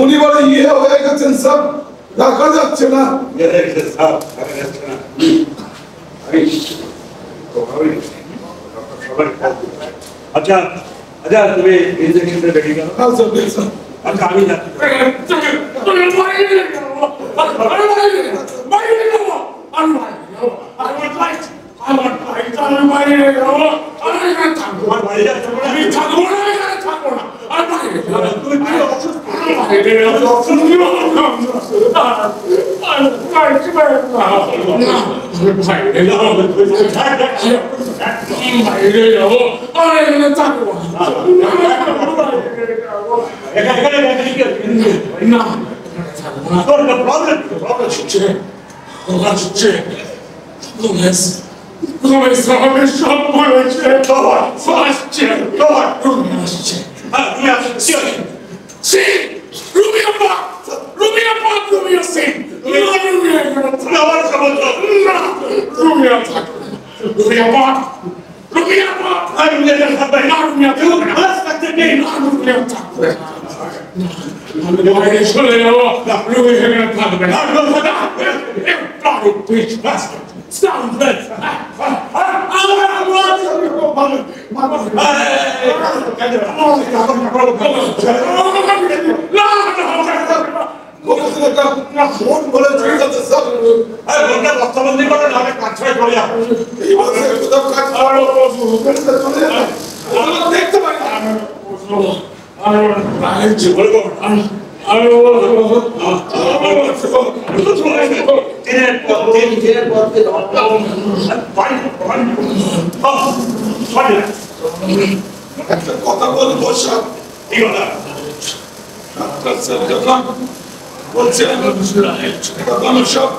উনি বলে ইয়ে হয়ে গেছেন সব রাখা যাচ্ছে না। আচ্ছা আচ্ছা তুমি ইনজেকশনটা রেডি করো। আচ্ছা আমি যাচ্ছি। কথা বলবো সব বলছেন সব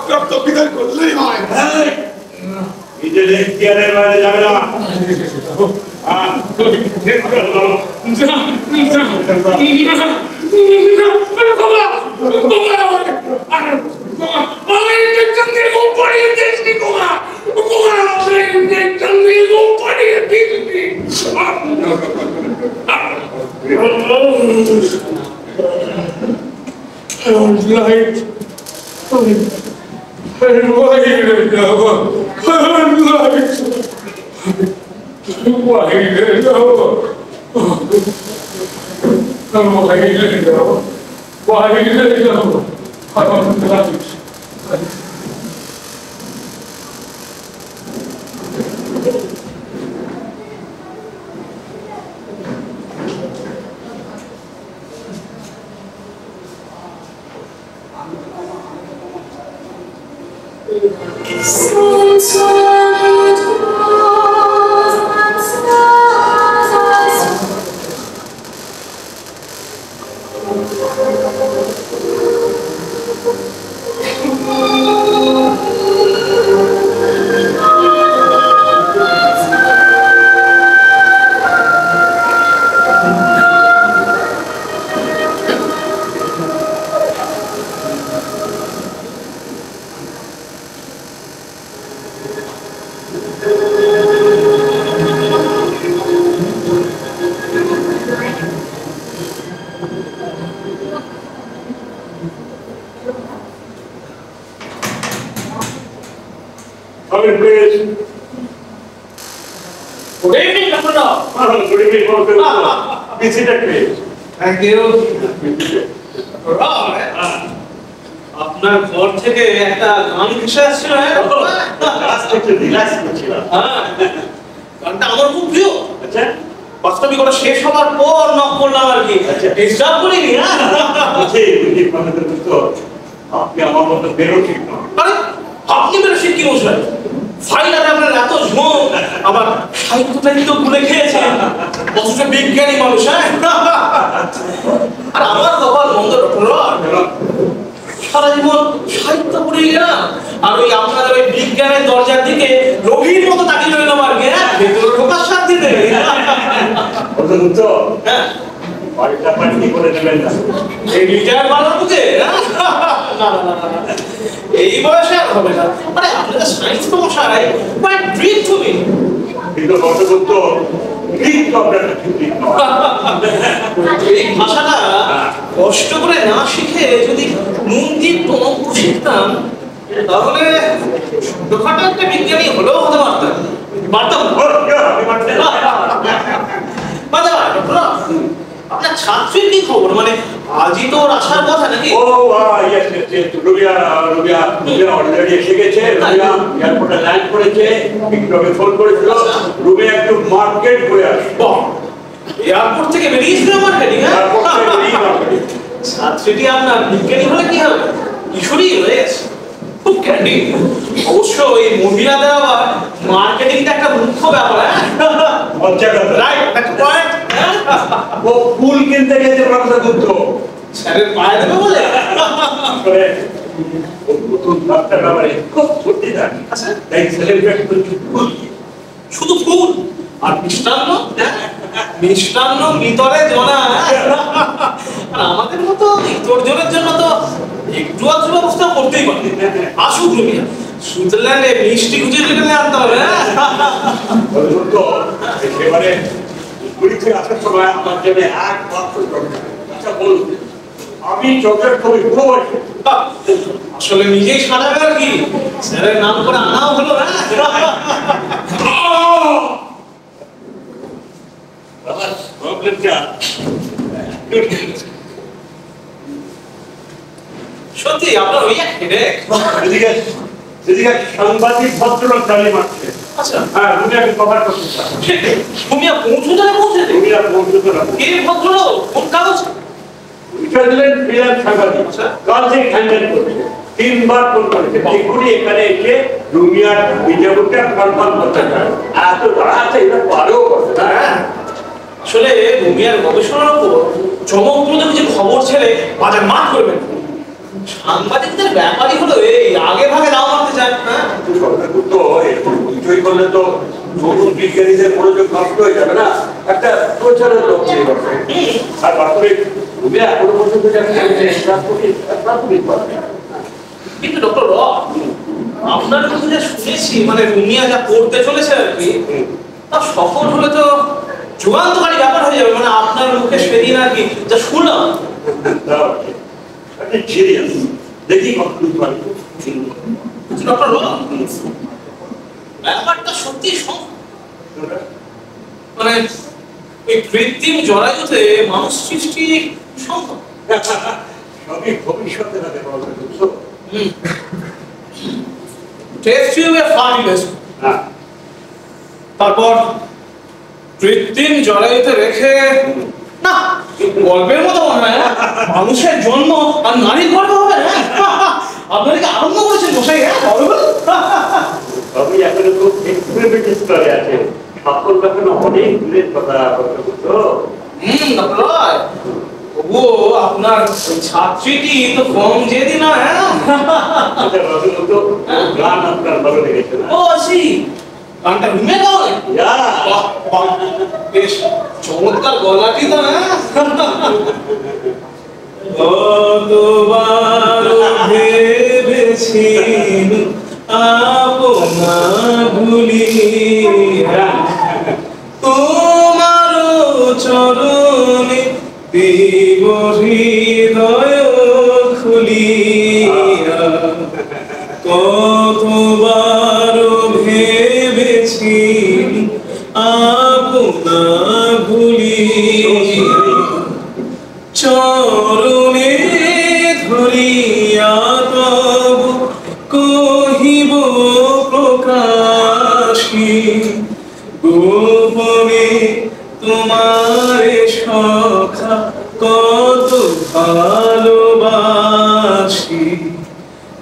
প্রাপ্ত বিদায় করলেই হয়। নিজেদের বাইরে যাবে না। Good evening, Dr. Rao. Good evening, be seated, please. Thank you. আপনার ঘর থেকে একটা গান ভেসে আসছিল, রিল্যাক্স করছিলাম। গানটা আমার খুব প্রিয়। আচ্ছা, বাস্তবিক ওটা শেষ হওয়ার পর নক করলাম আর কি। ডিস্টার্ব করিনি। আপনি আমার মতো বেরো ঠিক না। আরে আপনি বেরো ঠিক কি মশাই? ফাইনালে আপনার এত ঝোঁক, আমার সাহিত্যটাই তো ভুলে খেয়েছেন। অথচ বিজ্ঞানী মানুষ, হ্যাঁ? আর আমার কপাল মন্দ, ডক্টর। সারা জীবন সাহিত্য পড়ে গেলাম, আর ওই আপনাদের ওই বিজ্ঞানের দরজার দিকে রোগীর মতো তাকিয়ে রইলাম আর কি। ভেতরে ঢোকার শান্তি নেই। হ্যাঁ, বাড়িটা পাল্টি করে দেবেন না। এই রিটায়ার বানার বুকে এই বয়সে আর হবে না। মানে আপনাদের সায়েন্স তো মশাই কোয়াইট ড্রিম টু মি। কিন্তু রসগুপ্ত ঠিক তো আপনার ঠিক নয়। এই ভাষাটা কষ্ট করে না শিখে যদি নুন দিয়ে অঙ্ক শিখতাম, তাহলে ছোটখাটো একটা বিজ্ঞানী হলেও হতে পারতাম। পারতাম আপনার ছাত্রীর কি খবর? মানে আজই তো ওর আসার কথা নাকি? ও ইয়েস রুবিয়া অলরেডি এসে গেছে। রুবিয়া এয়ারপোর্টে ল্যান্ড করেছে। বিক্রমে ফোন করেছিল রুবিয়া একটু মার্কেট করে আসবে। এয়ারপোর্ট থেকে বেরিয়েছিল মার্কেটিং? ছাত্রীটি আপনার বিজ্ঞানী হলে কি হবে? কিশোরী রয়েছে, খুব ক্যান্ডিড। অবশ্য এই মহিলাদের আবার মার্কেটিংটা একটা মুখ্য ব্যাপার। রাইট, একটা পয়েন্ট। ও ফুল কিনতে গেছে রসগুপ্ত। স্যারের পায়ে দেবে বলে? নতুন ডাক্তার ব্যাপারে খুব সত্যি থাকে। তাই সেলিব্রেট করছি ফুল, শুধু ফুল আর মিষ্টান্ন। মিষ্টান্ন ভিতরে জনা। আর আমাদের মতো তোরজনের জন্য তো একটু আধটু ব্যবস্থা করতেই পারে। আসুক রুমিয়া, সুইজারল্যান্ডে মিষ্টি খুঁজে যেখানে আনতে হবে। এবারে পুরী থেকে আসার সময় আমার জন্য এক মাত্র চকলেট। আচ্ছা বলুন, আমি চকলেট খুবই ভালোবাসি। আসলে নিজেই সাজাবে আর কি, স্যারের নাম করে আনাও হলো। সত্যি আপনার ওই এক হেডেক। এদিকে সাংবাদিক ভদ্রলোক দাঁড়িয়ে মারছে। আচ্ছা, হ্যাঁ, রুমিয়াকে কভার করতে চাই। রুমিয়া পৌঁছতে না পৌঁছতে? রুমিয়া পৌঁছতে না। কে ভদ্রলোক? কোন কাগজ? দিলেন ফ্রিল্যান্স সাংবাদিক। কাল থেকে হ্যান্ডেল করছে, 3 বার ফোন করেছে। এখনই এখানে এসে রুমিয়ার বিজ্ঞাপনটা কনফার্ম করতে চায়। এত দাঁড়াচ্ছে, এটা পারেও করতে। হ্যাঁ, আসলে রুমিয়ার গবেষণার উপর চমকপ্রদ কিছু খবর ছেড়ে বাজার মাঠ করবেন। সাংবাদিকদের ব্যাপারই হলো এই আগে ভাগে দাও মারতে চায়। হ্যাঁ, তো এরকম কিছুই করলে তো নতুন বিজ্ঞানীদের মনোযোগ নষ্ট হয়ে যাবে না। একটা প্রচারের লোক নিয়ে করবে। আর বাস্তবিক রুমিয়া এখনো পর্যন্ত কিন্তু ডক্টর র, আপনার কাছে যা শুনেছি, মানে রুমিয়া যা করতে চলেছে আর কি, তা সফল হলে তো যুগান্তকারী ব্যাপার হয়ে যাবে। মানে আপনার মুখে সেদিন আর কি যা শুনলাম। সিরিয়াস দেখি কতটুকু পারি। ডক্টর র, ব্যাপারটা সত্যি মানে ওই কৃত্রিম জরায়ুতে মানুষ সৃষ্টি সম্ভব? সবই ভবিষ্যতে লাগে বলতে বুঝছো। টেস্ট টিউবে ফার্টিলাইজ, তারপর কৃত্রিম জরায়ুতে রেখে, না গল্পের মতো মনে হয়। মানুষের জন্ম আর নারীর গর্ভ হবে। আপনারা কি আরম্ভ করেছেন মশাই? সবই এখনো খুব এক্সপেরিমেন্টাল স্তরে আছে। সাফল্য এখনো অনেক দূরের কথা বুঝছো। ও আপনার ছাত্রীটি তো কম জেদি না। গান আপনার ভালো লেগেছে না? ও আসি, গানটা রুমে গাও নাকি? বেশ চমৎকার গলাটি তো। কতবার ভেবেছি আপনা ভুলিয়া তোমার চরণে দিব হৃদয় খুলিয়া। কতবার ভেবেছি না ভুলি চরণে ধরিয়া তব কহিব প্রকাশী গোপনে তোমার সখা কত ভালোবাসি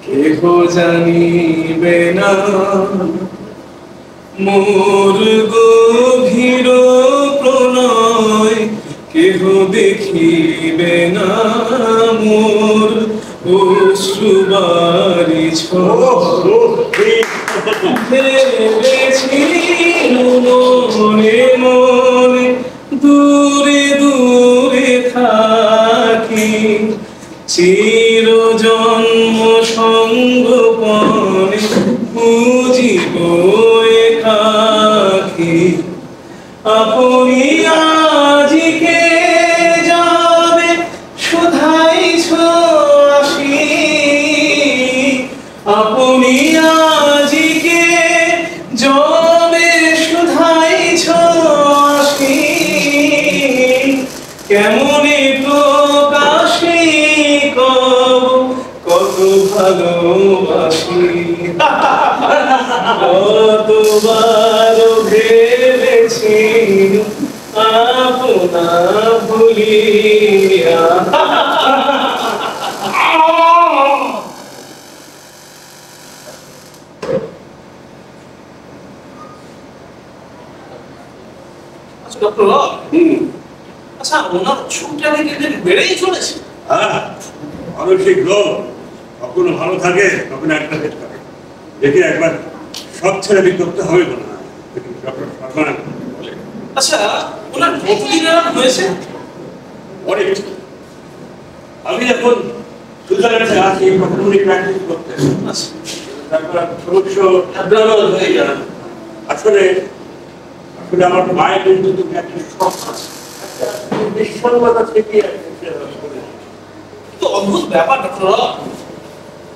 কেহ জানিবে না মোর গভীর প্রণয় কেহ দেখিবে না মোর অশ্রুবারি ভেবেছি মনে মনে দূরে দূরে থাকি চির জন্ম সঙ্গপনে বুঝিব একাকি আপনি আজিকে যাবে শুধাইছ আসি আপনি আজিকে যাবে শুধাইছ আসি কেমনে প্রকাশে কব কত ভালোবাসি কতবার ভেবেছি আপনা ভুলিয়া ডক্টর আচ্ছা ওনার চোখটা দেখে বেড়েই চলেছে হ্যাঁ মানসিক রোগ কখনো ভালো থাকে কখনো একটা থাকে দেখে একবার সব ছেড়ে করতে হবে না আচ্ছা ওনার কতদিন আরাম হয়েছে অনেক আমি এখন সুইজারল্যান্ডে আছি প্রথমে প্র্যাকটিস করতে তারপর সমস্য অ্যাবনর্মাল হয়ে যায় আসলে আসলে আমার মায়ের কিন্তু একটা শখ আছে বিশ্বলতা থেকে তো অদ্ভুত ব্যাপার ডক্টর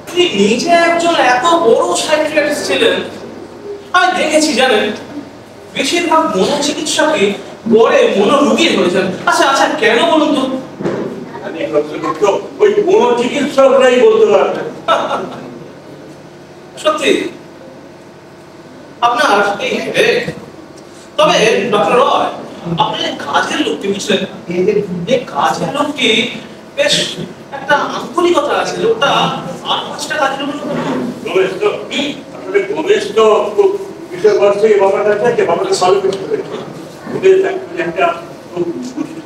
আপনি নিজে একজন এত বড় সাইকিয়াট্রিস্ট ছিলেন আমি দেখেছি জানেন বেশিরভাগ মনোচিকিৎসকই পরে মনোরোগী হয়ে যান আচ্ছা আচ্ছা কেন বলুন তো ওই মনোচিকিৎসকরাই বলতে পারবেন সত্যি আপনার এই হেডেক তবে ডক্টর রয় আপনি কাজের লোকটি বুঝলেন এই কাজের লোকটি বেশ একটা আন্তরিকতা আছে লোকটা আর 5টা কাজের লোক গোমেশ তো আসলে গোমেশ তো খুব বিষয়বস্তু বাবাটা থেকে বাবাকে ভালো করতে পেরেছে গোমেশ একটা খুব সুস্থ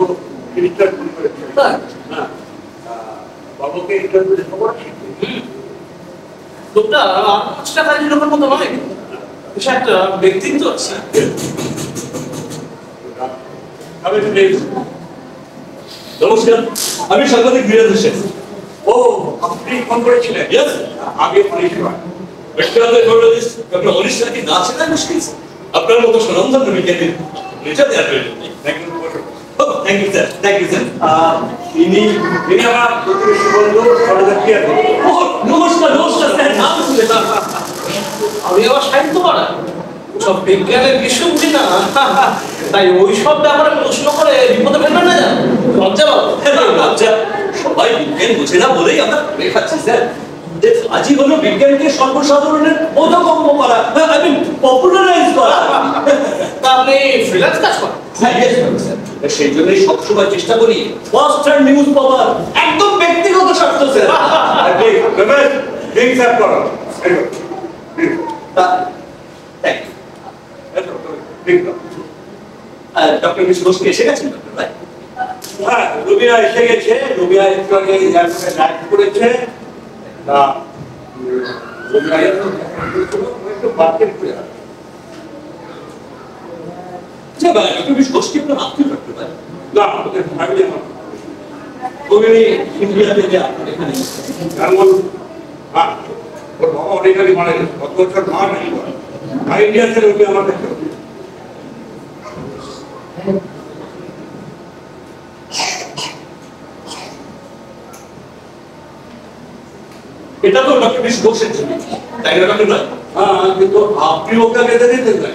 চিকিৎসা শুরু করেছে হ্যাঁ বাবাকে ইন্টারভিউ খবর লোকটা আর 5টা কাজের লোকের মতো নয় বেশ একটা ব্যক্তিত্ব আছে নমস্কার আমি সাংবাদিক বিরাজ হোসেন ও আপনি ফোন করেছিলেন ইয়েস আগে পরিষেবা মেডিকেল টেকনোলজিস্ট ডক্টর হরিশ রাকি না ছিলেন মুশকিল আপনার মতো স্বনামধন্য বিজ্ঞানী রিচার্জ অ্যাডভেন্ট thank you sir thank you sir ইনি আমার প্রতিবেশী বন্ধু সরদার নমস্কার নমস্কার স্যার নাম শুনে আমি আবার সাহিত্য পড়া সব বিজ্ঞানের বিষয় বুঝি না তাই ওই সব ব্যাপারে প্রশ্ন করে বিপদে ফেলবেন না জান লজ্জা বাবু লজ্জা সবাই বিজ্ঞান বুঝে না বলেই আমরা করে খাচ্ছি স্যার যে আজই হলো বিজ্ঞানকে সর্বসাধারণের বোধগম্য করা আই মিন পপুলারাইজ করা তা আপনি ফ্রিল্যান্স কাজ করেন স্যার সেই জন্যই সবসময় চেষ্টা করি ফার্স্ট হ্যান্ড নিউজ পাওয়ার একদম ব্যক্তিগত স্বার্থ sir thank you doctor Miss ঘোষকে এসে গেছেন ডক্টর ভাই হ্যাঁ রুবিয়া এসে গেছে রুবিয়া একটু আগে এয়ারপোর্টে ল্যান্ড করেছে না রুবিয়া একটু মার্কেট করে আচ্ছা ভাই ডক্টর মিস ঘোষকে আপনার আত্মীয় ডক্টর ভাই না আমাদের ফ্যামিলি আমার উনি ইন্ডিয়াতে যে আপনার এখানে যেমন হ্যাঁ ওর বাবা অনেক আগে মারা গেছে কত বছর মা নেই আর ইন্ডিয়া থেকে রুবিয়া আমার দেখতে হবে এটা তো ডক্টর মিস ঘোষের ছবি তাই না ডক্টর ভাই হ্যাঁ কিন্তু আপনি ওকে আগে দেখেছেন না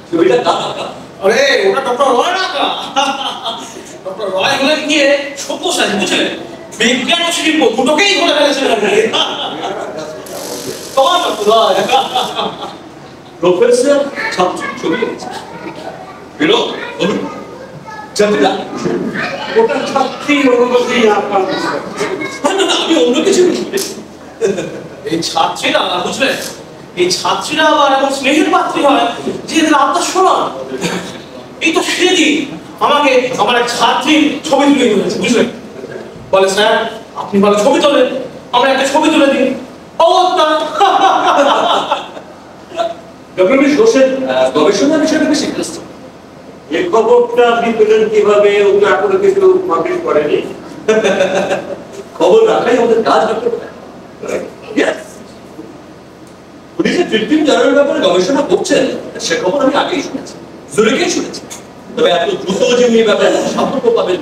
ছবিটা কার আঁকা আরে ওটা ডক্টর রয় না ডক্টর রয় হলেন গিয়ে সব্যসাচী বুঝলেন বিজ্ঞান ও শিল্প দুটোকেই ধরে ফেলেছেন তোমার ডক্টর রয় প্রফেসর ছাত্র ছবি এঁকেছে বিনোদ বলুন ছাত্রীরা ওটা ছাত্রীর অনুমতি আপনার না না আমি অন্য কিছু বলছি এই ছাত্রীরা বুঝলেন এই ছাত্রীরা আবার এমন স্নেহের পাত্রী হয় যে এদের আবদার শোনা এই তো সেদিন আমাকে আমার এক ছাত্রীর ছবি তুলে দিয়েছে বুঝলেন বলে স্যার আপনি ভালো ছবি তোলেন আমরা একটা ছবি তুলে দিই অবস্থা ডক্টর মিস হোসেন গবেষণা বিষয়টা বেশি ইন্টারেস্ট এই খবরটা আপনি পেলেন কিভাবে? ও তো এখনো কিছু পাবলিশ করেনি। খবর রাখাই আমাদের কাজ ডক্টর ইয়েস উনি যে কৃত্রিম জলের ব্যাপারে গবেষণা করছেন সে খবর আমি আগেই শুনেছি জুরিকেই শুনেছি তবে এত দ্রুত যে উনি ব্যাপারে সাফল্য পাবেন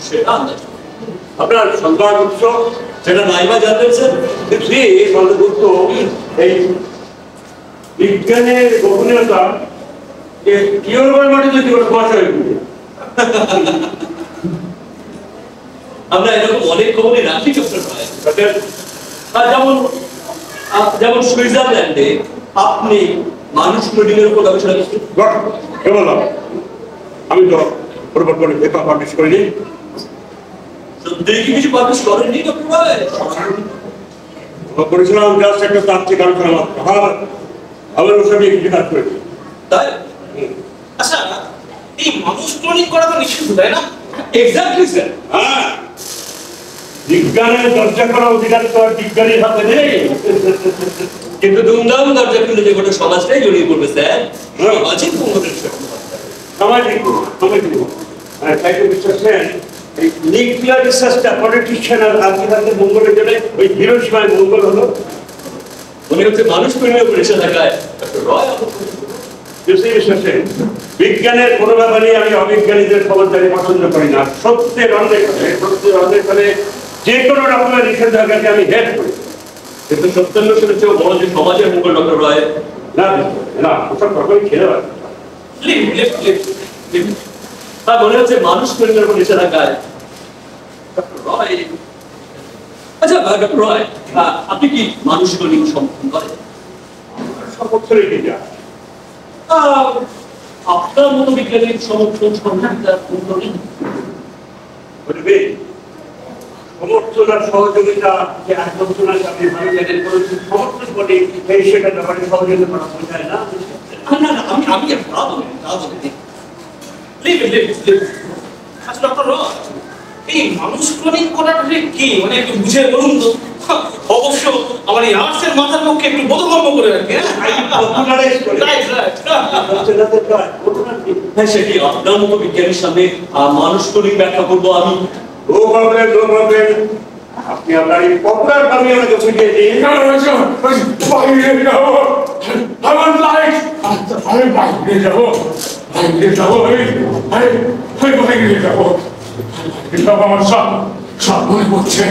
সেটা আন্দাজ আপনার সংবাদ উৎস সেটা নাইবা জানতেন স্যার বলতো এই বিজ্ঞানের গোপনীয়তা যে ইউরোপের মাটিতে জীবন ভাষা হয়ে আমরা এরকম অনেক খবরই রাখি ডক্টর রায় যেমন যেমন সুইজারল্যান্ডে আপনি মানুষ প্রোটিনের উপর গবেষণা করছেন বললাম আমি তো পরিবর্তনে পেপার পাবলিশ করিনি। সত্যিই কি কিছু পাবলিশ করেননি ডক্টর রায় করেছিলাম জাস্ট একটা তাত্ত্বিক আলোচনা মাত্র আমার ওর সঙ্গে কিছু কাজ করেছি। তাই আচ্ছা এই মানুষ ক্লোনিং করা তো নিষিদ্ধ তাই না এক্স্যাক্টলি স্যার হ্যাঁ বিজ্ঞানের দরজা করা অধিকার তো আর বিজ্ঞানীর হাতে নেই। কিন্তু ধুমধাম দরজা খুলে যে গোটা সমাজটাই জড়িয়ে পড়বে স্যার সামাজিক মঙ্গলের সামাজিক তাই তো বিশ্বাস নেন এই নিউক্লিয়ার রিসার্চটা পলিটিশিয়ান আর আদিবাসীর মঙ্গলের জন্য ওই হিরোশিমায় মঙ্গল হলো। মনে হচ্ছে মানুষ প্রেমীয় পরিষদ থাকায় ডক্টর রয় বিজ্ঞানের কোনো ব্যাপারে আমি অবিজ্ঞানীদের খবরদারি পছন্দ করি না। সত্যের অন্বেষণে যে কোনো রকমের নিষেধাজ্ঞাকে আমি হেড করি। কিন্তু সত্যান্বেষণের চেয়েও বড় যে সমাজের মঙ্গল ডক্টর রয় না না ওসব কখনই খেলে পারে তা মনে হচ্ছে মানুষ প্রেমীর উপর নিষেধাজ্ঞায় ডক্টর রয় আচ্ছা ডক্টর রয় আপনি কি মানুষ প্রেমী সমর্থন করেন? সমর্থনই কি যা আপনার মতো বিজ্ঞানীর সমর্থন সহযোগিতা বলবে সমর্থন আর সহযোগিতা যে আলোচনা আপনি ভালো জানেন করেছেন সমর্থন বলে এই সেটা ব্যাপারে সহযোগিতা করা বোঝায় না। না না আমি আমি তা বলিনি আচ্ছা ডক্টর রয় এই মানুষ ক্লোনিং করাটা কি মানে একটু বুঝে বলুন তো অবশ্য আমার এই আর্টসের মাথার পক্ষে একটু বোধগম্য করে রাখি হ্যাঁ সেটি আপনার মতো বিজ্ঞানীর সামনে মানুষ তৈরি ব্যাখ্যা করবো আমি আপনি আপনার এই পপুলার ভাবে আমাকে বুঝিয়ে দিন। আমার লাইফ আমি বাইরে যাবো বাইরে যাবো আমার সব মনে পড়ছে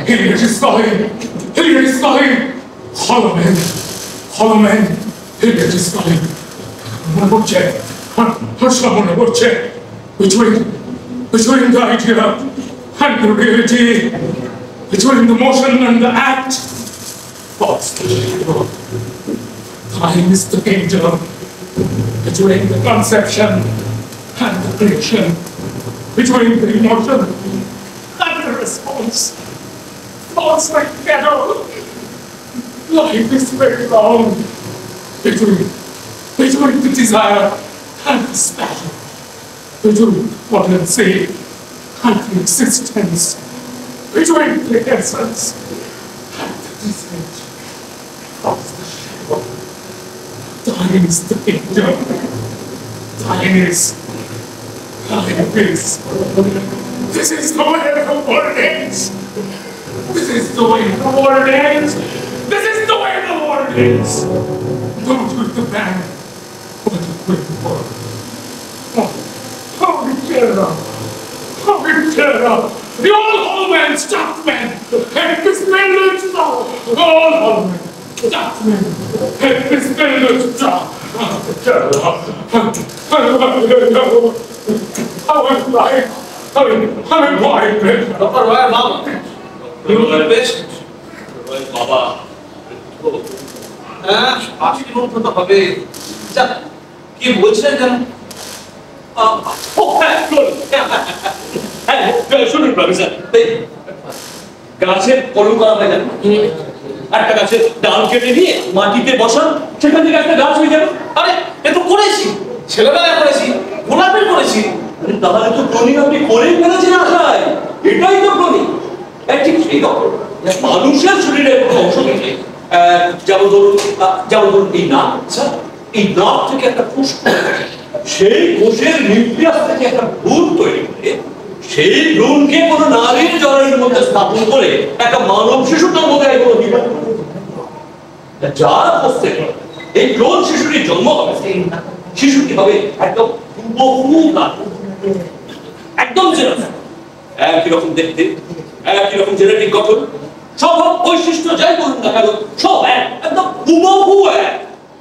Here is going. Follow me. Here is going. মনে পড়ছে between the idea and the reality, between the motion and the act. What's the shadow? Time is the kingdom between the conception and the creation, between the emotion and the response. Thoughts like shadow. Life is very long between the desire and the passion, between what I say and the existence, between the essence and the desire. What's the shadow? Time is the kingdom. Time is. This is the way the world ends. This is the way the world ends. This is the way the world ends. Don't with the band, but with the world. How we tear up. The all hollow men, stopped men, and dispelled all hollow men, stopped men, and dispelled I'm blind. Dr. Royal Mama, you will be best. বাবা হ্যাঁ, 80 kilometre তো হবে। যা, কি বলছেন কেন? শুনুন professor, গাছের কলম করা হয় না, একটা গাছের ডাল কেটে নিয়ে মাটিতে বসান, সেখান থেকে একটা গাছ হয়ে যাবে। আরে, এ তো করেছি, ছেলেবেলায় করেছি, গোলাপের করেছি। তাহলে তো ক্লোনিং আপনি করেই ফেলেছেন আশায়, এটাই তো ক্লোনিং। ঠিক সেই রকম মানুষের শরীরের কোনো অংশ থেকে যেমন ধরুন এই নাক, এই নাক থেকে একটা কোষ, সেই কোষের নিউক্লিয়াস থেকে একটা ভ্রূণ তৈরি করে সেই ভ্রূণকে কোনো নারীর জরায়ুর মধ্যে স্থাপন করে একটা মানব শিশু জন্ম দেয় কোনো জীবন। যার কোষ থেকে এই ক্লোন শিশুটির জন্ম হবে, শিশুটি হবে একদম হুবহু একদম একই রকম দেখতে, একই রকম জেনেটিক গঠন, স্বভাব বৈশিষ্ট্য যাই বলুন না কেন সব একদম হুবহু এক।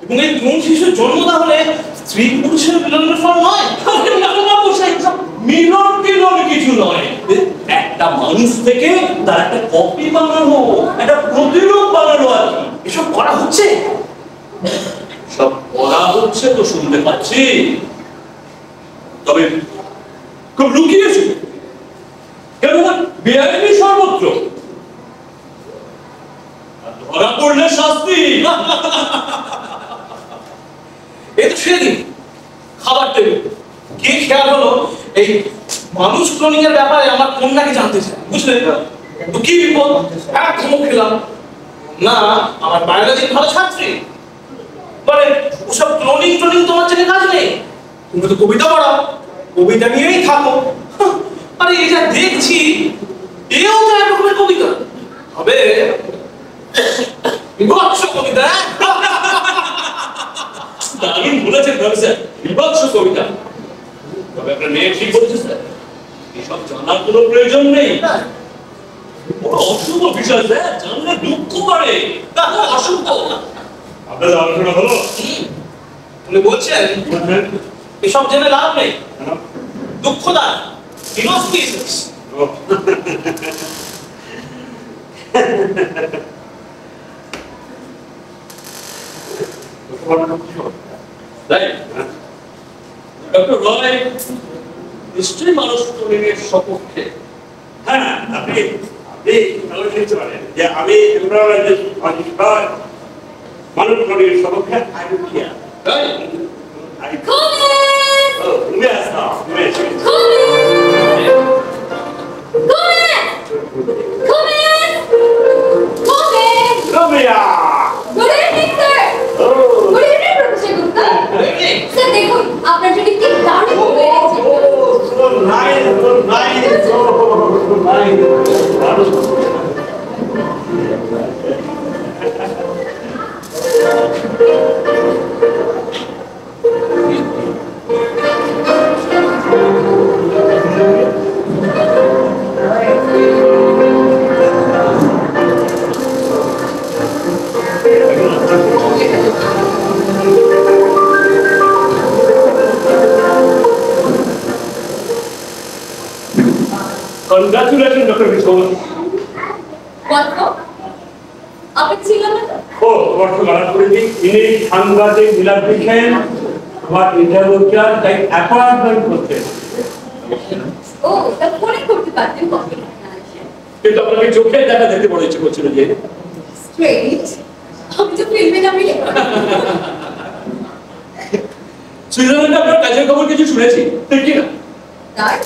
এবং এই ক্লোন শিশুর জন্ম তাহলে স্ত্রী পুরুষের মিলনের ফল নয়। মিলন টিলন কিছু নয়, একটা মানুষ থেকে তার একটা কপি বানানো, একটা প্রতিরূপ বানানো আর কি। এসব করা হচ্ছে, সব করা হচ্ছে তো শুনতে পাচ্ছি, তবে খুব লুকিয়েছে, কেননা বেআইনি সর্বত্র, ধরা পড়লে শাস্তি। এই তো সেদিন খাবার টেবিল কে খেয়াল হলো এই মানুষ ক্লোনিং এর ব্যাপারে আমার কন্যাকে জানতে চায়, বুঝলেন তো কি বিপদ। এক ধমক খেলাম, না আমার বায়োলজির ভালো ছাত্রী বলে ওসব ক্লোনিং তোমার জন্য কাজ নেই, তুমি তো কবিতা পড়াও, কবিতা নিয়েই থাকো। আরে এই যা দেখছি এও তো এক রকমের কবিতা হবে, বিভৎস কবিতা। দারুণ বলেছেন প্রফেসর, বিভৎস কবিতা। তবে আপনার মেয়ে ঠিক বলেছে স্যার, এসব জানার কোনো প্রয়োজন নেই, অশুভ বিষয় স্যার, জানলে দুঃখ করে, অশুভ। আপনাদের আলোচনা হলো? উনি বলছেন এসব জেনে লাভ নেই, দুঃখদান, ইনঅসপিসিয়াস। ডক্টর রয় নিশ্চয়ই মানুষ ক্লোনিংয়ের সপক্ষে। হ্যাঁ, আপনি নিতে পারেন যে আমি মানুষ ক্লোনিংয়ের সপক্ষে তুমি আসতাম, তুমি এসে রমিয়া। Good evening, sir. Good evening, Professor Gupta. Sir, দেখুন আপনার জন্য কি দারুণ হয়ে গেছে। So nice, so nice, so nice. Congratulations, Dr. Vishwas. What for? আপনি ছিলেন না? ও, তোমার তো মারা করেছি। ইনি সাংবাদিক বিলাপ লিখেন, আমার ইন্টারভিউটা তাই অ্যাপয়েন্টমেন্ট করছেন। ও, তা ফোনে করতে পারতেন কবে? কিন্তু আপনাকে চোখে দেখা দেখতে বড় ইচ্ছে করছিল যে। Straight. আমি তো ফিল্মে নামি। সুইজারল্যান্ডে আপনার কাজের খবর কিছু শুনেছি, ঠিক কি না? তাই?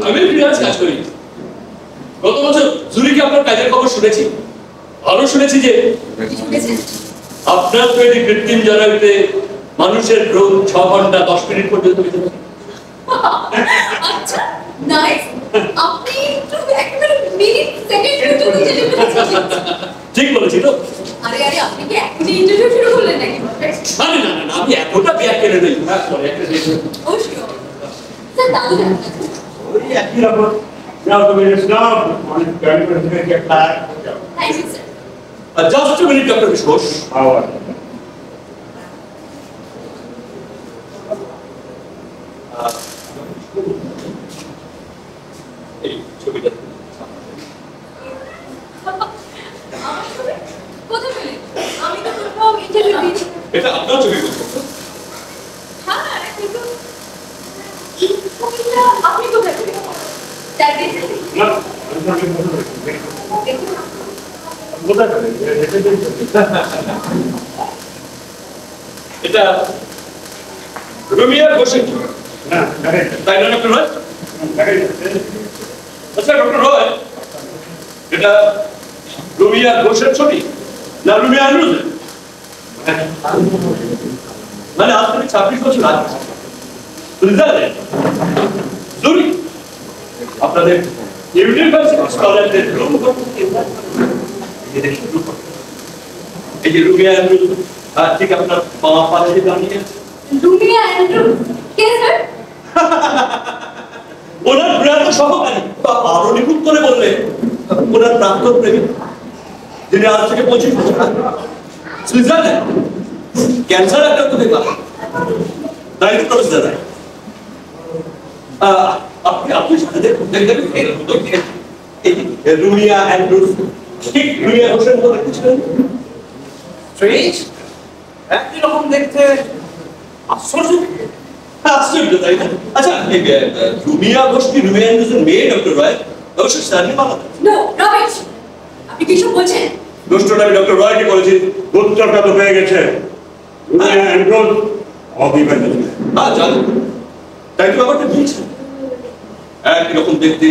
আমি ফ্রিল্যান্স কাজ করি। গত বছর জুরিকে আপনার কাজের খবর শুনেছি, আরো শুনেছি যে আপনার তৈরি কৃত্রিম জরায়ুতে মানুষের ভ্রূণ 6 ঘন্টা 10 মিনিট পর্যন্ত বেঁচে থাকে। আচ্ছা, নাইস। আপনি একটু একেবারে মিনিট সেকেন্ড পর্যন্ত জেনে ফেলেছেন। ঠিক বলেছি তো? আরে আপনি কি এখনই ইন্টারভিউ শুরু করলেন নাকি? আরে না, আমি এতটা ব্যাক কেড়ে নেই। ও শিওর। স্যার, দাদু ডাক্তার। ওই একই রকম। Now the minutes now, on the 20% get back. Thank you sir. Just a minute, Dr. Vishwas. How are you? এটা আপনার ছবি করছে হ্যাঁ কিন্তু এই ছবিটা আপনি কোথায় পেলেন? তাই দেখেন না দেখুন কোথায় এটা রুমিয়া ঘোষের ছবি। না তাই না ডক্টর রয়? আচ্ছা ডক্টর রয়, এটা রুমিয়া ঘোষের ছবি না রুমিয়া আনরুজের? মানে আজ থেকে 26 বছর আগে সুইজারল্যান্ড জুরিখ আপনাদের ইউনিভার্সিটি স্কলারদের রুম এই যে রুমিয়া আনরুজ ঠিক আপনার বাবা পাশে দাঁড়িয়ে আছে। রুমিয়া অ্যান্ড্রু কে স্যার? ওনার প্রয়াত সহকারী বা আরো নিখুঁত করে বললে ওনার প্রাক্তন প্রেমিক, যিনি আজ থেকে 25 বছর আগে সুইজারল্যান্ড ক্যান্সার আক্রান্ত হয়ে মারা তাই তো প্রফেসর রায়। আপনি সাথে দেখবেন রুমিয়া অ্যান্ড্রুজ ঠিক রুমিয়া হোসেন মতো দেখেছিলেন। স্ট্রেঞ্জ, একই রকম দেখতে, আশ্চর্য। আশ্চর্য তাই না? আচ্ছা রুমিয়া ঘোষ কি রুমিয়া অ্যান্ড্রুজের মেয়ে ডক্টর রয়? অবশ্যই সার্নি মালা। নো রবিশ, আপনি কি সব বলছেন? দোষটা আমি ডক্টর রয়কে বলেছি, উত্তরটা তো পেয়ে গেছে। অ্যান্ড্রোল অবিবাহিত। হ্যাঁ জানি, তাই তো ব্যাপারটা বলছেন। একই রকম দেখতে,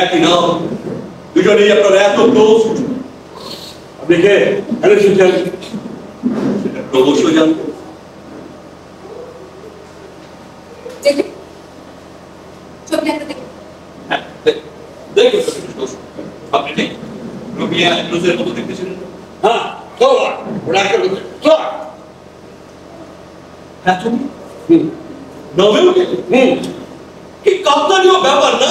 একই নাম, দুজনেই আপনার এত ক্লোজ। আপনি কে এসেছেন? সেটা অবশ্যই জানতো। দেখুন ছবিটা একটা দেখুন। হ্যাঁ দেখুন আপনি ঠিক রুমিয়া অ্যান্ড্রুজের মতো দেখতেছিলেন। হ্যাঁ তো ওরা কে বলছে তো হ্যাঁ তুমি নভেও গেলে কি কাপ্তানীয় ব্যাপার না?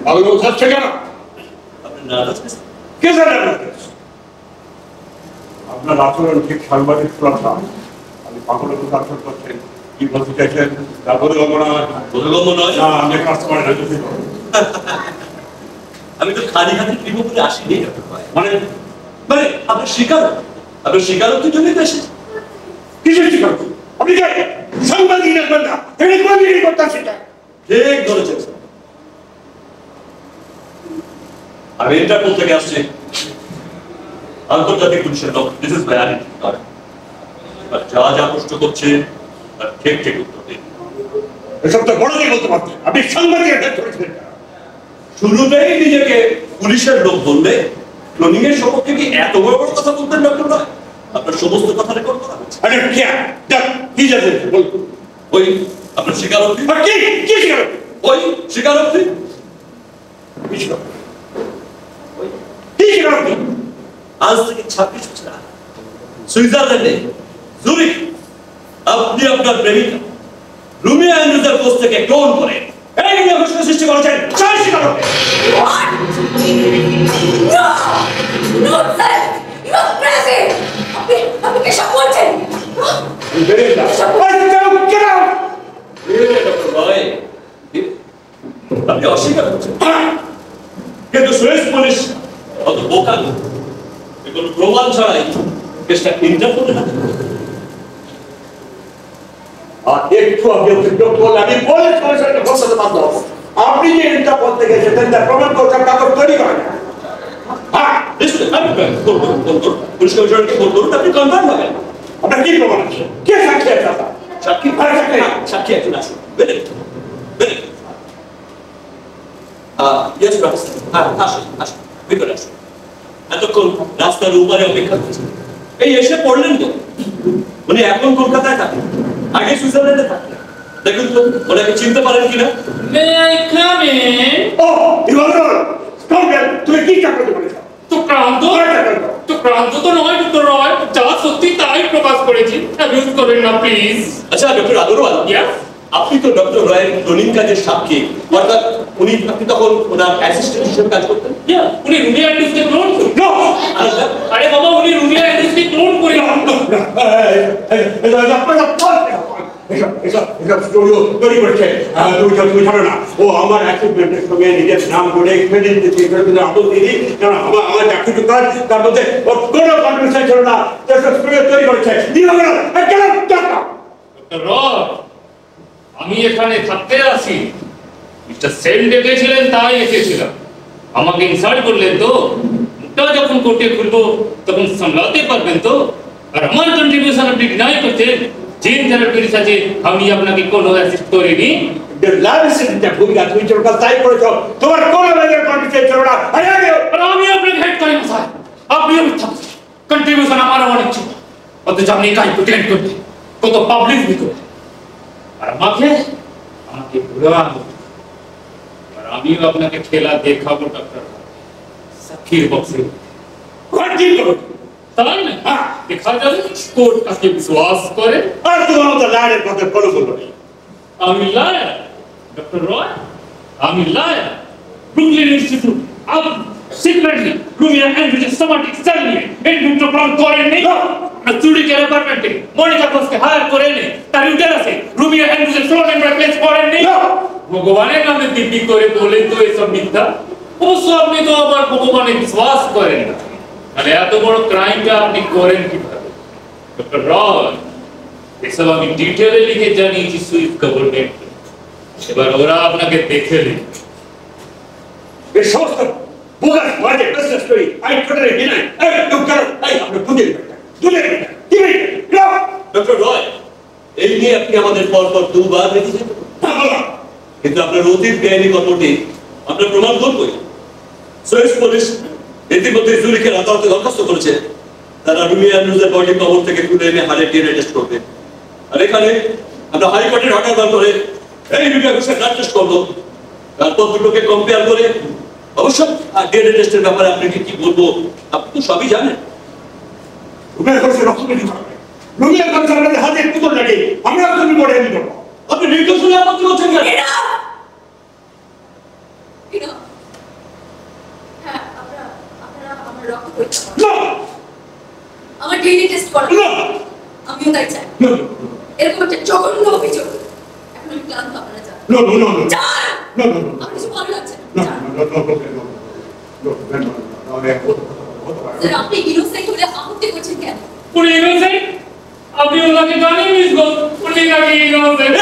আগে থাকছে কেন? আপনি নার্ভাস কে জানে আপনার আচরণ ঠিক সাংবাদিক প্রথা। আপনি পাগলের মতো আচরণ করছেন, কি বলতে চাইছেন তারপরে বোধগম্য নয়। না আমি কাস্টমার আমি তো খালি হাতে ফিরবো বলে আসিনি ডক্টর ভাই। মানে মানে আপনার স্বীকারোক্তির জন্যই তো এসেছি। কিসের ঠিক আছে? আপনি কে সাংবাদিক দেখবেন না, এখানে কোয়ালিটি করতেন সেটা ঠিক ধরেছেন স্যার। আমি ইন্টারপোল থেকে আসছি, আন্তর্জাতিক পুলিশের লোক। This is my identity card. যা যা প্রশ্ন করছে তার ঠিক ঠিক উত্তর দিন। এসব তো বড়ই বলতে পারতেন। আপনি সাংবাদিকের হেড ধরেছিলেন না। শুরুতেই নিজেকে পুলিশের লোক বললে ক্লোনিং এর সম্পর্কে কি এত বড় বড় কথা বলতেন ডক্টর নয়? আপনার সমস্ত কথা রেকর্ড করা হচ্ছে। আরে কে দেখ কি যাচ্ছে বলুন। ওই আপনার স্বীকারোক্তি, আর কি কি ছিল ওই স্বীকারোক্তি। কি ছিল কি ছিল আপনি? আজ থেকে 26 বছর আগে সুইজারল্যান্ডে জুরিখ আপনি আপনার প্রেমিকা রুমিয়া অ্যান্ড্রুজের পোস্ট থেকে ক্লোন করে এই নিয়ে প্রশ্ন সৃষ্টি করেছেন। চাই স্বীকারোক্তি। No! No, sir! You are crazy! আপনি কি সব বলছেন? ডক্টর রয়, আপনি অস্বীকার করছেন, কিন্তু সুয়েজ পুলিশ অত বোকা নয়। কোনো প্রমাণ ছাড়াই কেসটা ইন্টারপোলের হাতে তুলে দেয়। আর একটু আগে অভিযোগ করলে আমি বলে সরাসরি বসাতে বাধ্য হব। আপনি যে এটা বলতে গেছেন তার প্রমাণ করছেন কাগজ তৈরি করেন। হ্যাঁ পুলিশ কমিশনারকে ফোন করুন, আপনি কনফার্ম হবেন। আপনার কি প্রমাণ আছে? কে সাক্ষী আছে আপনার? সাক্ষী সাক্ষী একজন আসুন। বেরে বেরে ইয়েস প্রফেসর, হ্যাঁ আসুন আসুন ভিতরে আসুন। এতক্ষণ রাস্তার উপরে অপেক্ষা করছেন, এই এসে পড়লেন তো। উনি এখন কলকাতায় থাকেন, আগে সুইজারল্যান্ডে থাকতেন। দেখুন তো ওনাকে চিনতে পারেন কিনা। May I come in? ও ইভানর স্কাউন্ডার তুমি কি চাকরি করেছো? তো ক্রান্ত তো নয় ডক্টর রয়, যা সত্যি তাই প্রকাশ করেছি। অ্যাবিউজ করবেন না প্লিজ। আচ্ছা ডক্টর আগরওয়াল, Yes? আপনি তো ডক্টর রয়ের ক্লোনিং কাজের সাক্ষী, অর্থাৎ আপনি তখন ওনার অ্যাসিস্ট্যান্ট হিসেবে কাজ করতেন। উনি রুমিয়া অ্যান্ড্রুজকে ক্লোন করে। নো আরে বাবা উনি রুমিয়া অ্যান্ড্রুজকে ক্লোন করে। আপনারা এসব স্টুডিও তৈরি করছে। তুমি ছাড়ো না, ও আমার অ্যাচিভমেন্টের সঙ্গে নিজের নাম করে ক্রেডিট দিচ্ছি, আমল দিদি, কারণ আমার চাকরি কাজ, তার মধ্যে ওর কোনো কন্ট্রিবিউশন ছিল না। এসব স্টুডিও তৈরি করছে। আমি এখানে থাকতে আসি, মিস্টার সেন ডেকেছিলেন তাই এসেছিলাম। আমাকে ইনসাল্ট করলেন তো, মুখটা যখন কোর্টে খুলবো তখন সামলাতে পারবেন তো? আর আমার কন্ট্রিবিউশন আপনি ডিনাই করছেন। জিন থেরাপির সাথে আমি আপনাকে কোনো অ্যাসিস্ট করিনি। ভূমিকা তুমি চোরকাল তাই করেছো, তোমার কোনো কন্ট্রিবিউশন ছিল না। আর আমি আপনাকে হেড করি না স্যার, আপনি কন্ট্রিবিউশন আমারও অনেক ছিল, অথচ আপনি কাজ প্রিটেন্ড করতেন, কত পাবলিক করতেন। আর আমাকে বুড়ান, আর আমিও আপনাকে খেলা দেখাবো ডক্টর, সাক্ষীর বক্সে। তাই না? দেখা যাবে কোর্ট কাকে বিশ্বাস করে। আর তোমার মতো লায়ারের কথা কোনো বলবো নেই। আমি লায়ার ডক্টর রয়, আমি liar. Brooklyn institute up secretly রুমিয়া অ্যান্ড্রুজের সামাজিক সেলকে এন্ট্রি প্ল্যান করেননি। আর চুরিকের অ্যাপার্টমেন্টে মনিকা ঘোষকে হায়ার করে নে, তার ইউটেরাসে রুমিয়া অ্যান্ড্রুজের ফ্লোর এন্ড প্লেস করেননি। ভগবানের নামে দিব্যি করে বলেন তো এসব মিথ্যা। অবশ্য আপনি তো আবার ভগবানে বিশ্বাস করেন না, তাহলে এত বড় ক্রাইমটা আপনি করেন কিভাবে? ডক্টর রয়, এসব আমি ডিটেলে লিখে জানিয়েছি সুইস গভর্নমেন্ট। এবার ওরা আপনাকে দেখে নেই। এই সমস্ত বোগাস বাজে বিজনেস করি আই টোটালি ডিনাই। এই তুমি করো, এই আপনি বুঝে ডক্টর রয়, এই নিয়ে আপনি আমাদের পরপর দুবার লিখেছেন, কিন্তু আপনার অতীত বেআইনি কর্মটি আমরা প্রমাণ করবই। সুইস পুলিশ ইতিমধ্যে জুরিখের আদালতে দরখাস্ত করেছে, তারা রুমিয়া অ্যান্ড্রুজের বডি কবর থেকে তুলে এনে হাড়ের ডিএনএ টেস্ট করবে। আর এখানে আমরা হাইকোর্টের অর্ডার বার করে এই রুমিয়া ঘোষের ব্লাড টেস্ট করবো। তারপর দুটোকে কম্পেয়ার করে অবশ্য ডিএনএ টেস্টের ব্যাপারে আপনাকে কি বলবো, আপনি তো সবই জানেন। রুমিয়া ঘোষের রক্ত বেশি পাবে, রুমিয়া ঘোষ আমাদের হাতে পুতুল লাগে, আমরা তুমি বলে এনে দেবো। আপনি নির্দোষে আপত্তি করছেন কেন? আমার ডিএনএ টেস্ট করো, আমিও তাই চাই। এরকম একটা জঘন্য অভিযোগ, এখন আমি ক্লান্ত, আপনারা যান। নো নো নো নো যান, নো নো আমার কিছু ভালো লাগছে না। নো যান। নো নো স্যার, আপনি ইনোসেন্ট হলে আপত্তি করছেন কেন? উনি ইনোসেন্ট? আপনি ওনাকে জানেন মিস গোস, উনি নাকি ইনোসেন্ট?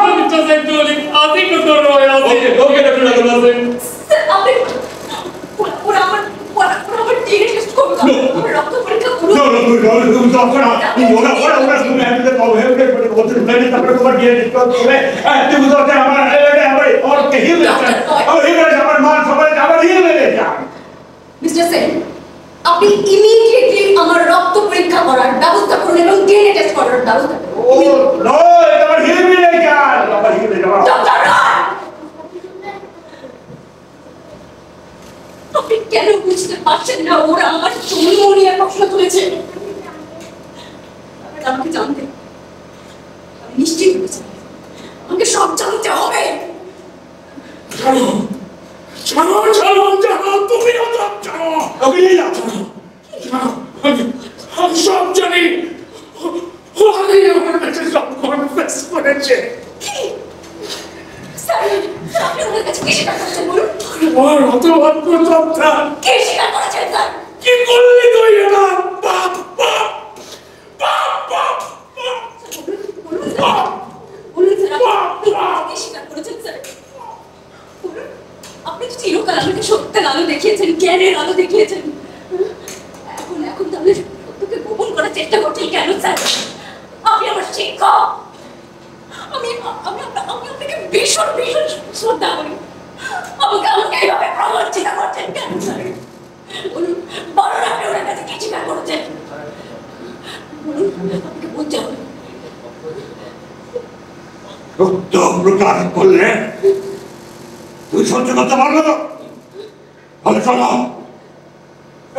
আমি তো সেন্টুরি আদি ডক্টর রয় আছে। ওকে ডক্টর রয়। স্যার, আপনি ওরা আমার ডিএনএ টেস্ট করবে, আমার রক্ত পরীক্ষা করুন। নো নো তুমি তো আপনা ওরা তুমি এমনিতে পাবো হেলথ করে বলতে প্ল্যানে তারপরে তোমার ডিএনএ টেস্ট করবে। তুমি তো আমার আর কে হিলে আমার মান সবাই আমার হিলে যা। মিস্টার সেন, আপনি ইমিডিয়েটলি আমার রক্ত পরীক্ষা করার ব্যবস্থা করুন এবং ডিএনএ টেস্ট করার ব্যবস্থা করুন। ও নো আমার হিলে যা, আমার হিলে যা। ডক্টর রয়, আপনি কেন বুঝতে পারছেন না ওরা আমার জন্ম নিয়ে প্রশ্ন তুলেছে? আমাকে জানতে, আমি নিশ্চিত হয়েছি আমাকে সব জানতে হবে। জানো তুমিও তো জানো। ওকে নিয়ে যাও। আমি সব জানি। ও আগে আমার কাছে সব কনফেস করেছে। কি? স্যার, আপনি ওনার কাছে কি স্বীকার করেছেন বলুন? আমার হতভাগ্য সবটা কি স্বীকার করেছেন স্যার? কি করলি তুই এটা? বাপ বাপ বাপ বাপ বলুন স্যার, বলুন স্যার, আপনি কি স্বীকার করেছেন স্যার? বলুন, আপনি তো চিরকাল আমাকে সত্যের আলো দেখিয়েছেন, জ্ঞানের আলো দেখিয়েছেন। এখন তাহলে সত্যকে গোপন করার চেষ্টা করছেন কেন স্যার? আপনি আমার শিক্ষক, আমি আপনাকে ভীষণ ভীষণ শ্রদ্ধা করি। আমাকে এইভাবে প্রবঞ্চিত করছেন কেন স্যার? বলুন, বলুন আপনি ওনার কাছে কি স্বীকার করেছেন? বলুন, আপনাকে বলতে হবে। সত্য প্রকাশ করলে তুই সহ্য করতে পারবে না। তাহলে শোনো,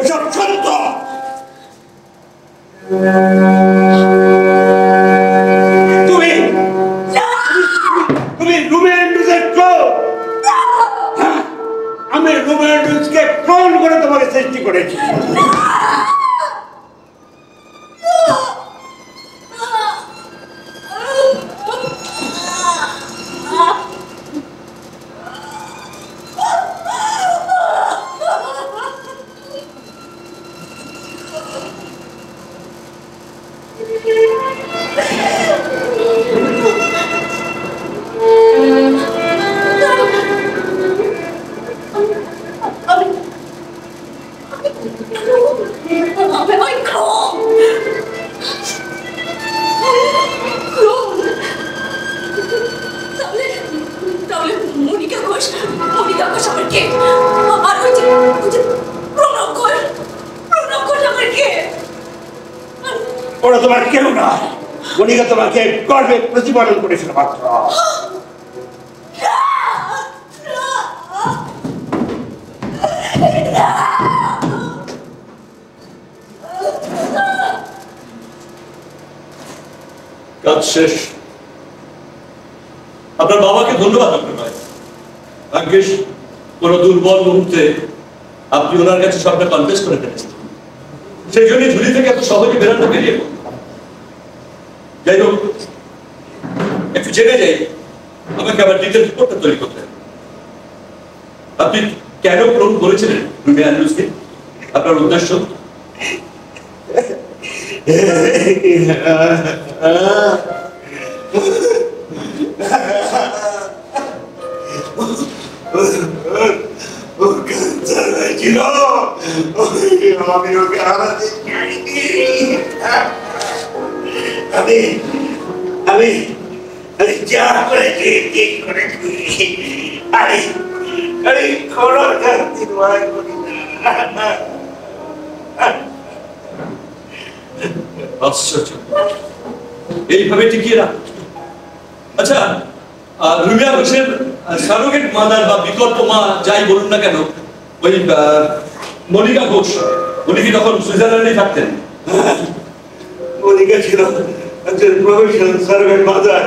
এসব সত্য। তুমি রুমিয়া অ্যান্ড্রুজের ক্লোন। আমি রুমিয়া অ্যান্ড্রুজকে ক্লোন করে তোমাকে সৃষ্টি করেছি। ওরা তোমার কেউ না, মনিকা তোমাকে গর্বে প্রতিপালন করেছিল মাত্র। কাজ শেষ। আপনার বাবাকে ধন্যবাদ আপনার ভাই। ভাগ্যিস কোন দুর্বল মুহূর্তে আপনি ওনার কাছে সবটা কনফেস করে ফেলেছেন, সেই জন্যই ঝুলি থেকে এত সহজে বেরোতে বেরিয়ে পড়ল। যাই হোক, একটু জেনে যাই, আমাকে আবার ডিটেল রিপোর্টটা তৈরি করতে হবে। আপনি কেন ক্লোন করেছিলেন রুমি অ্যান্ড্রুজকে? আপনার উদ্দেশ্য? আমি ওকে হারাতে চাইনি। আমি আমি আমি যা করেছি ঠিক করেছি। আরে আরে কোনো শান্তি নয় করি না। আশ্চর্য, এইভাবে টিকিয়ে রাখ। আচ্ছা, রুমিয়া ঘোষের সারোগেট মাদার বা বিকল্প মা যাই বলুন না কেন, ওই মনিকা ঘোষ, উনি কি তখন সুইজারল্যান্ডে থাকতেন? মনিকা ছিল একজন প্রফেশনাল সার্ভেন্ট মাদার।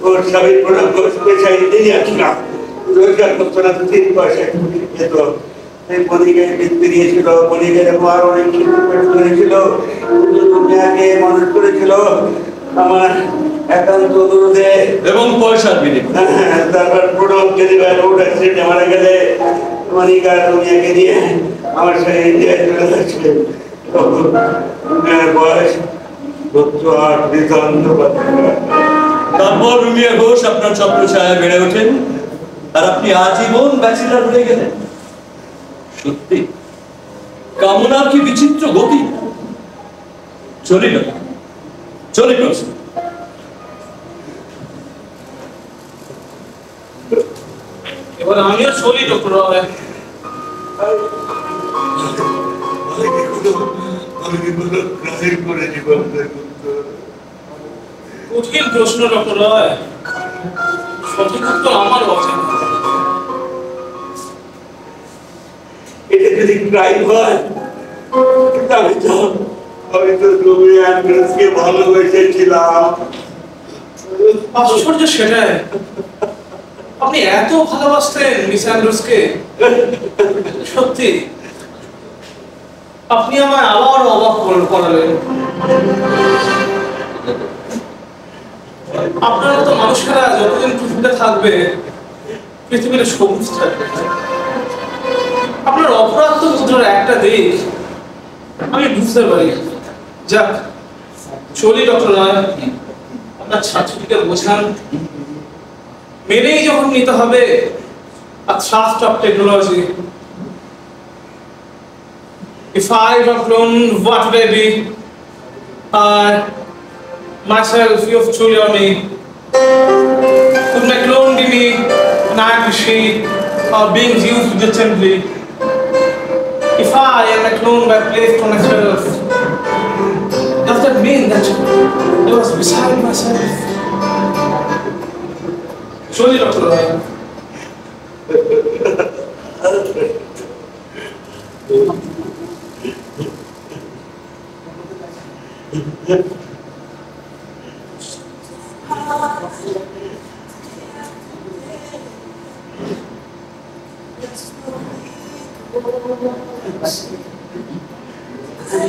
ওর স্বামী প্রণব ঘোষ পেশায় ইঞ্জিনিয়ার ছিল, রোজগার করতো না, তো 3 পয়সা যেত। এই মনিকায় বৃত্তি দিয়েছিল, মনিকা যখন আরো অনেক করেছিল, রুমিয়াকে মানুষ করেছিল আমার একান্ত অনুরোধে এবং পয়সার বিনিময়ে। তারপর প্রণব যদি রোড অ্যাক্সিডেন্টে মারা গেলে মনিকা রুমিয়াকে নিয়ে আমার সাথে ইন্ডিয়ায় চলে যাচ্ছিলেন। তখন বয়স 78। তারপর রুমিয়া ঘোষ আপনার ছত্রছায়ায় বেড়ে ওঠেন, আর আপনি আজীবন ব্যাচেলর হয়ে গেলেন। সত্যি কামনার কি বিচিত্র গতি! চলিল চলিল। এবার আমিও চলি ডক্টর রায়। কঠিন প্রশ্ন ডক্টর রায়, সঠিক উত্তর আমার অজানা। এটা যদি ক্রাইম হয়, আমি তো রুমি অ্যান্ড্রুজকে ভালোবেসেছিলাম। আশ্চর্য সেটাই, আপনি এত ভালোবাসতেন মিস অ্যান্ড্রুজকে। সত্যি আপনি আমায় আবার অবাক করালেন। আপনার মতো মানুষেরা যতদিন পৃথিবীতে থাকবে, পৃথিবীতে সবুজ থাকবে। আপনার অপরাধ মুদ্রার একটা দিক আমি বুঝতে পারি। যাক, চলি ডক্টর রায়, আপনার ছাত্রীকে বোঝান মেনেই যখন নিতে হবে a trust of technology. If I were cloned, what would I be? Myself, you have truly on me. Could my clone be me, an act machine, or being used legitimately? If I am a clone by placed on myself, does that mean that I was beside myself? Surely, Dr. Roy.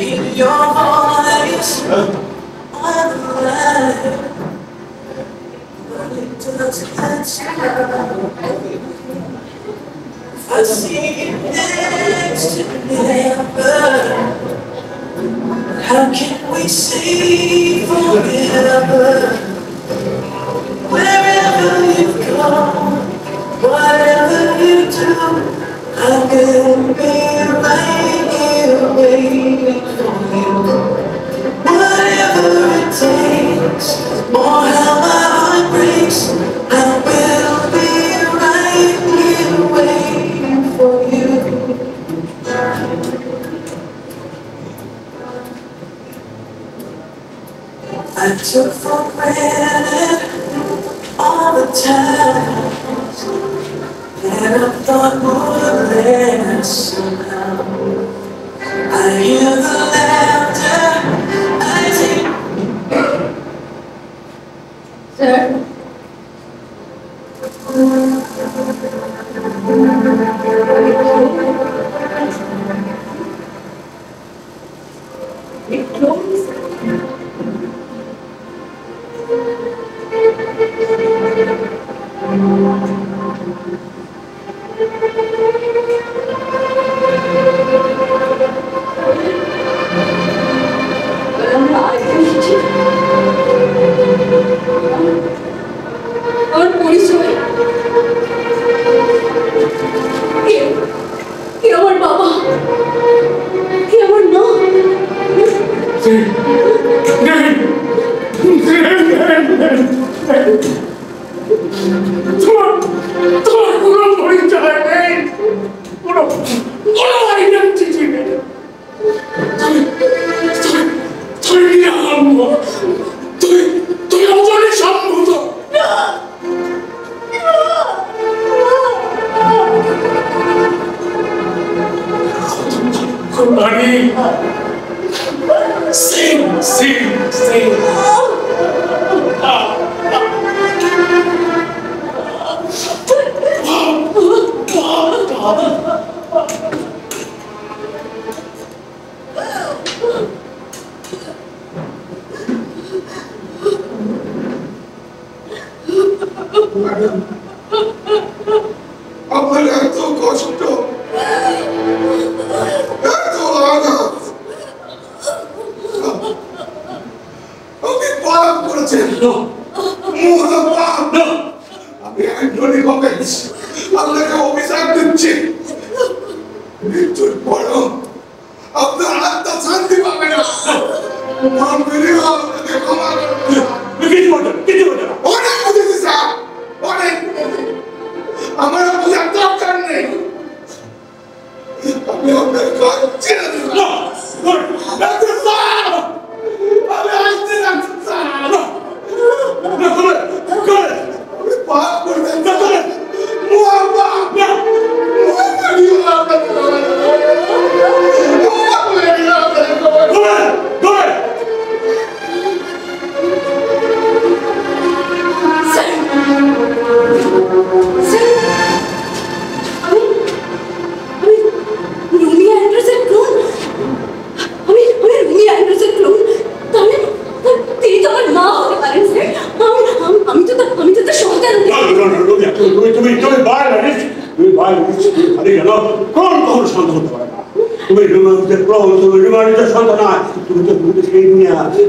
In your voice, I'm alive. Running to the sky. I see you next to me, How can we say forever? Wherever you go, whatever you do, I'm gonna be right here waiting for you. Whatever it takes, or how my heart breaks, I will be right here waiting for you. I took for granted all the times that I thought would last somehow. I hear the laughter, I see. Sir? It closed. আমার পরিচয় কে আমার বাবা কে আমার মা তোমার কোনো পরিচয় নেই, কোনো আইডেন্টিটি নেই। তুমি নিরালম্ব, তুমি অবনী সম্ভূত। কুমারী, সিং সিং সিং আমার এত কষ্ট, এত আঘাত, আমি পাপ করেছি, মহাপাপ। আমি অ্যান্টনি কমেন্স আপনাকে অভিশাপ দিচ্ছি, মৃত্যুর পরও আপনার আত্মা শান্তি পাবে না। আপনাকে ক্ষমা অনেক বুঝেছি স্যার, অনেক। আমার বোঝার দরকার নেই, আমি আপনার কাজ ছেড়ে দিলাম। আমি আসতে যাচ্ছি স্যার, আমি পাপ করবেন স্যার,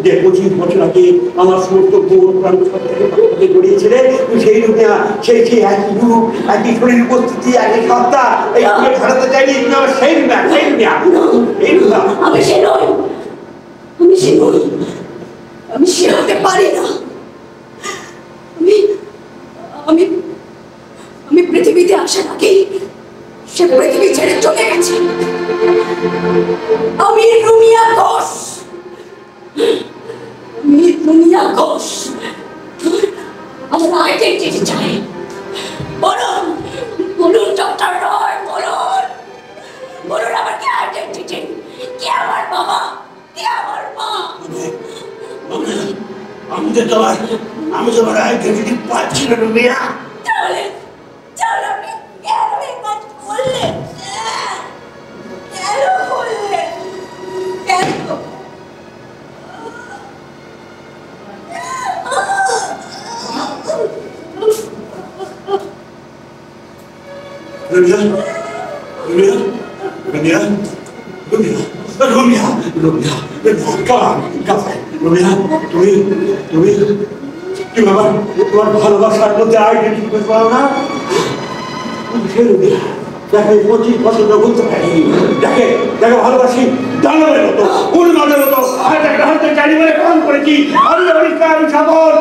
যে 25 বছর আগে আমার সমস্ত জড়িয়েছিলে সেই দুনিয়া, সেই একই রূপ, একই শরীর উপস্থিতি, একই সত্তা, এই ছাড়াতে চাইনি তুমি আমার সেই দুনিয়া, সেই দুনিয়া, এই দুনিয়া। আমি সে নই, আমি সে নই, আমি সে হতে পারি না। আমি আমি পৃথিবীতে আসার আগেই সে পৃথিবী ছেড়ে চলে গেছে। আমি রুমিয়া ঘোষ, আমি রুমিয়া ঘোষ। আমার আইডেন্টিটি চাই। বলুন বলুন ডক্টর রয়, বলুন বলুন আমার কি আইডেন্টিটি, কে আমার বাবা, কে আমার মা। আমি তোমার আইডেন্টিটি পাচ্ছি না রুমিয়া। তাহলে আপনি কেন এই কাজ করলেন? কেন করলেন? কেন? রুমিয়া, রুমিয়া, রুমিয়া, রুমিয়া, রুমিয়া, রুমিয়া। তুমি আমার তোমার ভালোবাসার মধ্যে আইডেন্টি করতে পারো না? দেখে 25 বছর বলতে পারি, দেখে দেখে ভালোবাসি দানবের মতো উন্মাদের মতো হাতে চারি বলে কাম করেছি। আমি সাবল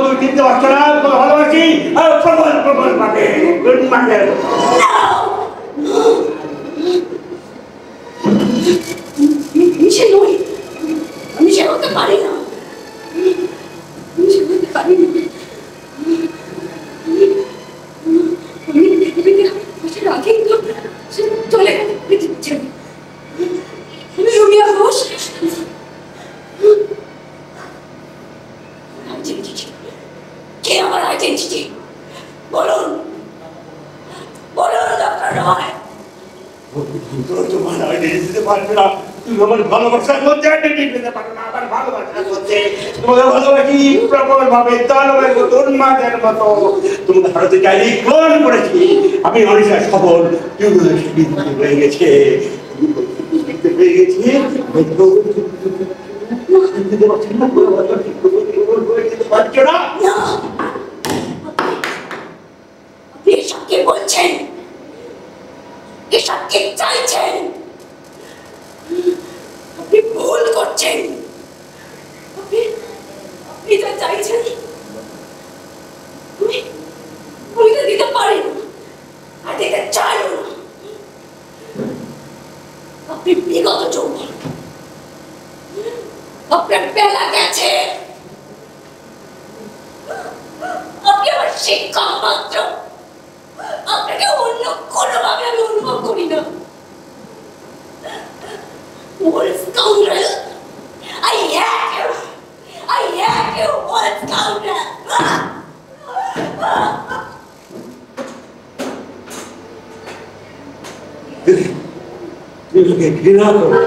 তুমি চিনতে পারছো না ভালোবাসি প্রবল প্রবল পাবে। সে নই, আমি সে হতে পারি না, আমি সে হতে পারি না। আমি পৃথিবীতে আসার আগেই তো সে চলে গেল পৃথিবী ছেড়ে। আমি রুমিয়া ঘোষ। কে আমার আইডেন্টিটি? বলুন বলুন ডক্টর রয়। তোমার আইডেন্টি দিতে পারবে না, তুমি আমার ভালোবাসার মধ্যে আইডেন্টি দিতে পারো না। আমার ভালোবাসার মধ্যে তোমাকে ভালোবাসি প্রবল ভাবে দানবের মতো উন্মাদের মতো। তোমাকে ভারতে চাইলে ক্লোন করেছি। আমি মানুষের সফল হয়ে গেছে হয়ে গেছে। পারছো না? আপনি এসব কে বলছেন? এসব কে চাইছেন? আপনি ভুল করছেন। আপনি যা চাইছেন আমি তো দিতে পারি না, আর দিতে চাইও না। আপনি বিগত যৌবন, আপনার বেলা গেছে। আপনি আমার শিক্ষক মাত্র, আপনাকে অন্য কোনোভাবে আমি অনুভব করি না। Wolf scoundrel! I hate you! I hate you, wolf scoundrel! তুমি ঘৃণা করো,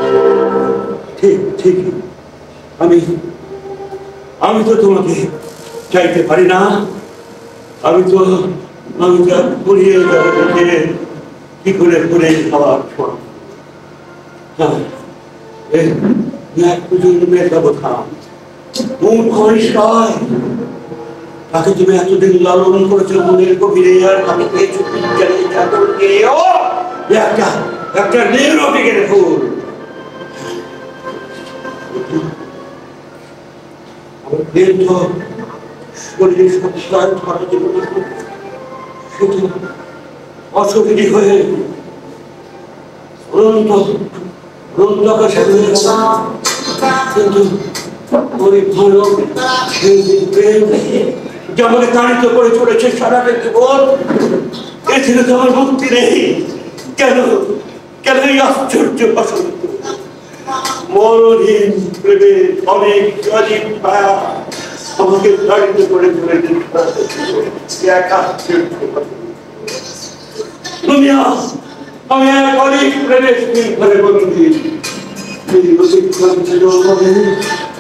ঠিক ঠিক। আমি তো তোমাকে চাইতে পারি না। আমি তো পুড়িয়ে যাবো দেখে কি করে পুড়ে খাওয়ার সময়। হ্যাঁ, এক প্রজন্মের ব্যবধান তাকে তুমি এতদিন লালন করেছো মনের গভীরে, আর আমি পেয়েছো একটা নিউরোটিকের ফুল। আমার প্রেম তো শরীরের সত্যায় ধরা জীবন শুধু অসুবিধি হয়ে অনন্ত আকাশে কিন্তু ওই ভালো প্রেম যেমন তাড়িত করে চলেছে সারাটা জীবন, এ থেকে তো আমার মুক্তি নেই। কেন কেন এই আশ্চর্য বসন্ত মরণহীন প্রেমের অনেক অনেক মায়া আমাকে তাড়িত করে চলেছে। আমি এক অনেক প্রেমের ঘরে বন্দী।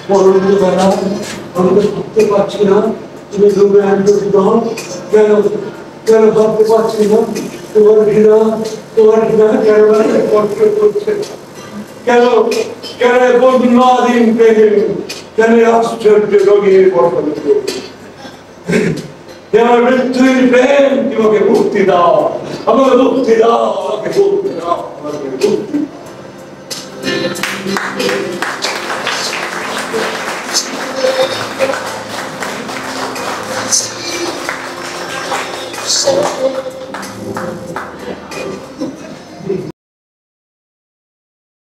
মরণবেলা আমি তো ভাবতে পারছি না তুমি ডুবে কেন কেন ভাবতে পারছি না তোমার ঘৃণা কেন কষ্ট করছে, কেন কেন বন্যাধীন প্রেমে কেন আশ্চর্য রোগীর বসন্ত। আমার মৃত্যুর প্রেম তোমাকে মুক্তি দাও, আমাকে মুক্তি দাও, আমাকে মুক্তি দাও, আমাকে মুক্তি।